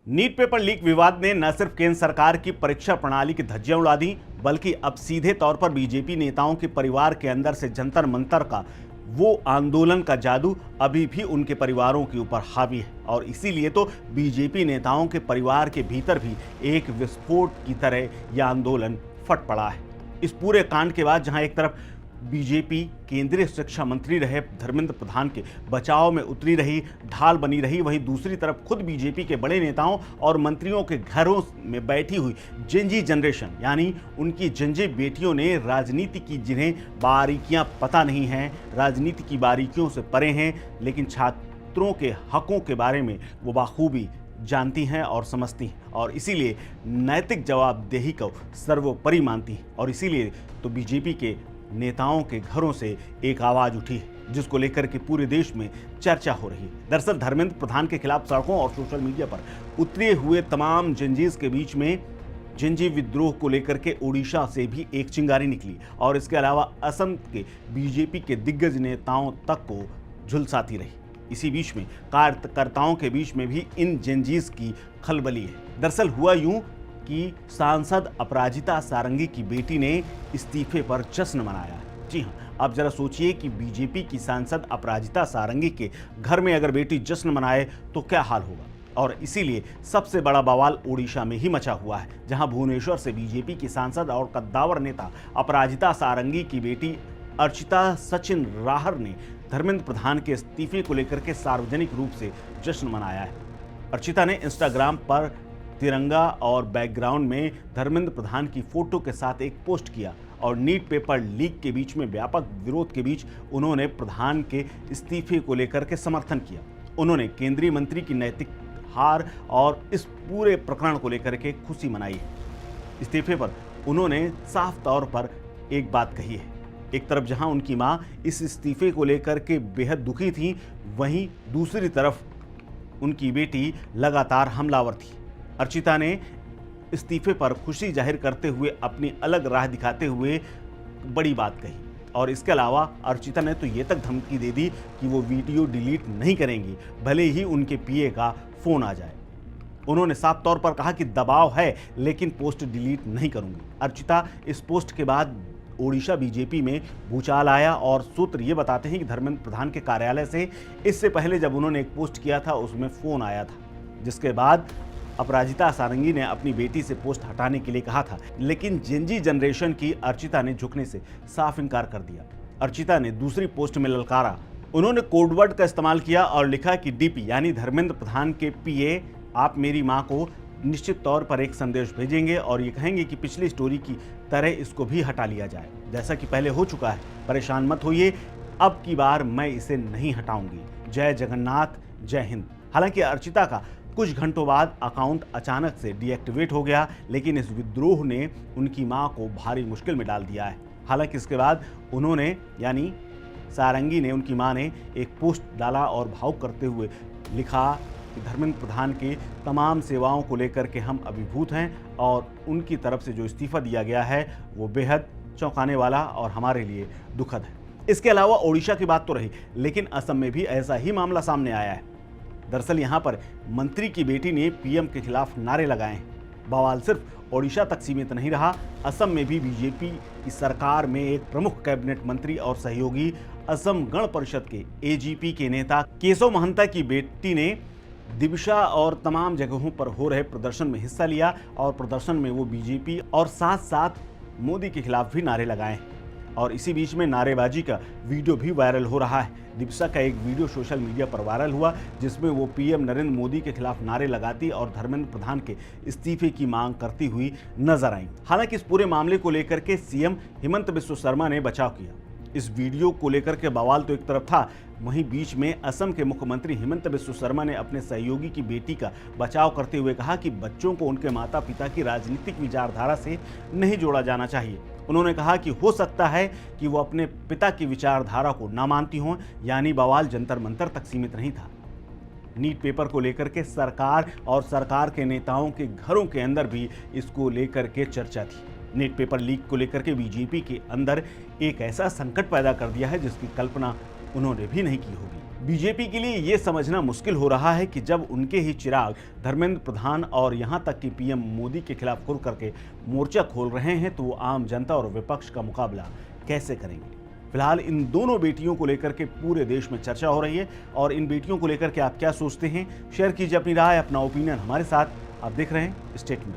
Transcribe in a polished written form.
NEET paper leak विवाद ने न सिर्फ केंद्र सरकार की परीक्षा प्रणाली की धज्जियां उड़ा दी, बल्कि अब सीधे तौर पर बीजेपी नेताओं के परिवार के अंदर से जंतर मंतर का वो आंदोलन का जादू अभी भी उनके परिवारों के ऊपर हावी है। और इसीलिए तो बीजेपी नेताओं के परिवार के भीतर भी एक विस्फोट की तरह यह आंदोलन फट पड़ा है। इस पूरे कांड के बाद जहां एक तरफ बीजेपी केंद्रीय शिक्षा मंत्री रहे धर्मेंद्र प्रधान के बचाव में उतरी रही, ढाल बनी रही, वहीं दूसरी तरफ खुद बीजेपी के बड़े नेताओं और मंत्रियों के घरों में बैठी हुई जेनजी जनरेशन यानी उनकी जंजे बेटियों ने राजनीति की जिन्हें बारीकियां पता नहीं हैं, राजनीति की बारीकियों से परे हैं, लेकिन छात्रों के हकों के बारे में वो बाखूबी जानती हैं और समझती हैं, और इसीलिए नैतिक जवाबदेही को सर्वोपरि मानती हैं। और इसीलिए तो बीजेपी के नेताओं के घरों से एक आवाज उठी है जिसको लेकर के पूरे देश में चर्चा हो रही है। दरअसल धर्मेंद्र प्रधान के खिलाफ सड़कों और सोशल मीडिया पर उतरे हुए तमाम जेनजीज के बीच में जेनजी विद्रोह को लेकर के ओडिशा से भी एक चिंगारी निकली, और इसके अलावा असम के बीजेपी के दिग्गज नेताओं तक को झुलसाती रही। इसी बीच में कार्यकर्ताओं के बीच में भी इन जेनजीज की खलबली है। दरअसल हुआ यूं कि सांसद अपराजिता सारंगी की बेटी ने इस्तीफे पर जश्न मनाया। जी हां, आप जरा सोचिए कि बीजेपी की सांसद अपराजिता सारंगी के घर में अगर बेटी जश्न मनाए तो क्या हाल होगा। और इसीलिए सबसे बड़ा बवाल ओडिशा में ही मचा हुआ है, जहां भुवनेश्वर से बीजेपी की सांसद और कद्दावर नेता अपराजिता सारंगी की बेटी अर्चिता सचिन राहर ने धर्मेंद्र प्रधान के इस्तीफे को लेकर के सार्वजनिक रूप से जश्न मनाया है। अर्चिता ने इंस्टाग्राम पर तिरंगा और बैकग्राउंड में धर्मेंद्र प्रधान की फोटो के साथ एक पोस्ट किया, और नीट पेपर लीक के बीच में व्यापक विरोध के बीच उन्होंने प्रधान के इस्तीफे को लेकर के समर्थन किया। उन्होंने केंद्रीय मंत्री की नैतिक हार और इस पूरे प्रकरण को लेकर के खुशी मनाई है। इस्तीफे पर उन्होंने साफ तौर पर एक बात कही है। एक तरफ जहां उनकी मां इस इस्तीफे को लेकर के बेहद दुखी थी, वहीं दूसरी तरफ उनकी बेटी लगातार हमलावर थी। अर्चिता ने इस्तीफे पर खुशी जाहिर करते हुए अपनी अलग राह दिखाते हुए बड़ी बात कही, और इसके अलावा अर्चिता ने तो ये तक धमकी दे दी कि वो वीडियो डिलीट नहीं करेंगी भले ही उनके पीए का फोन आ जाए। उन्होंने साफ तौर पर कहा कि दबाव है लेकिन पोस्ट डिलीट नहीं करूंगी। अर्चिता इस पोस्ट के बाद ओडिशा बीजेपी में भूचाल आया, और सूत्र ये बताते हैं कि धर्मेंद्र प्रधान के कार्यालय से इससे पहले जब उन्होंने एक पोस्ट किया था उसमें फोन आया था, जिसके बाद अपराजिता सारंगी ने अपनी बेटी से पोस्ट हटाने के लिए कहा था, लेकिन जेनजी जनरेशन की अर्चिता ने झुकने से साफ इनकार कर दिया। अर्चिता ने दूसरी पोस्ट में ललकारा। उन्होंने कोडवर्ड का इस्तेमाल किया और लिखा कि डीपी यानी धर्मेंद्र प्रधान के पीए आप मेरी मां को निश्चित तौर पर एक संदेश भेजेंगे और ये कहेंगे कि पिछली स्टोरी की तरह इसको भी हटा लिया जाए, जैसा कि पहले हो चुका है। परेशान मत होइए, अब की बार मैं इसे नहीं हटाऊंगी। जय जगन्नाथ, जय हिंद। हालांकि अर्चिता का कुछ घंटों बाद अकाउंट अचानक से डीएक्टिवेट हो गया, लेकिन इस विद्रोह ने उनकी मां को भारी मुश्किल में डाल दिया है। हालांकि इसके बाद उन्होंने यानी सारंगी ने, उनकी मां ने एक पोस्ट डाला और भावुक करते हुए लिखा कि धर्मेंद्र प्रधान की तमाम सेवाओं को लेकर के हम अभिभूत हैं, और उनकी तरफ से जो इस्तीफा दिया गया है वो बेहद चौंकाने वाला और हमारे लिए दुखद है। इसके अलावा ओडिशा की बात तो रही, लेकिन असम में भी ऐसा ही मामला सामने आया है। दरअसल यहाँ पर मंत्री की बेटी ने पीएम के खिलाफ नारे लगाए हैं। बवाल सिर्फ ओडिशा तक सीमित नहीं रहा, असम में भी बीजेपी की सरकार में एक प्रमुख कैबिनेट मंत्री और सहयोगी असम गण परिषद के एजीपी के नेता केशव महंता की बेटी ने दिविशा और तमाम जगहों पर हो रहे प्रदर्शन में हिस्सा लिया, और प्रदर्शन में वो बीजेपी और साथ साथ मोदी के खिलाफ भी नारे लगाए हैं। और इसी बीच में नारेबाजी का वीडियो भी वायरल हो रहा है। दिविशा का एक वीडियो सोशल मीडिया पर वायरल हुआ जिसमें वो पीएम नरेंद्र मोदी के खिलाफ नारे लगाती और धर्मेंद्र प्रधान के इस्तीफे की मांग करती हुई नजर आई। हालांकि इस पूरे मामले को लेकर के सीएम हिमंत बिस्व शर्मा ने बचाव किया। इस वीडियो को लेकर के बवाल तो एक तरफ था, वहीं बीच में असम के मुख्यमंत्री हिमंत बिस्व शर्मा ने अपने सहयोगी की बेटी का बचाव करते हुए कहा कि बच्चों को उनके माता पिता की राजनीतिक विचारधारा से नहीं जोड़ा जाना चाहिए। उन्होंने कहा कि हो सकता है कि वो अपने पिता की विचारधारा को ना मानती हों, यानी बवाल जंतर मंतर तक सीमित नहीं था। नीट पेपर को लेकर के सरकार और सरकार के नेताओं के घरों के अंदर भी इसको लेकर के चर्चा थी। नीट पेपर लीक को लेकर के बीजेपी के अंदर एक ऐसा संकट पैदा कर दिया है जिसकी कल्पना उन्होंने भी नहीं की होगी। बीजेपी के लिए ये समझना मुश्किल हो रहा है कि जब उनके ही चिराग धर्मेंद्र प्रधान और यहां तक कि पीएम मोदी के खिलाफ खुल करके मोर्चा खोल रहे हैं तो वो आम जनता और विपक्ष का मुकाबला कैसे करेंगे। फिलहाल इन दोनों बेटियों को लेकर के पूरे देश में चर्चा हो रही है और इन बेटियों को लेकर के आप क्या सोचते हैं, शेयर कीजिए अपनी राय, अपना ओपिनियन हमारे साथ। आप देख रहे हैं स्टेट में।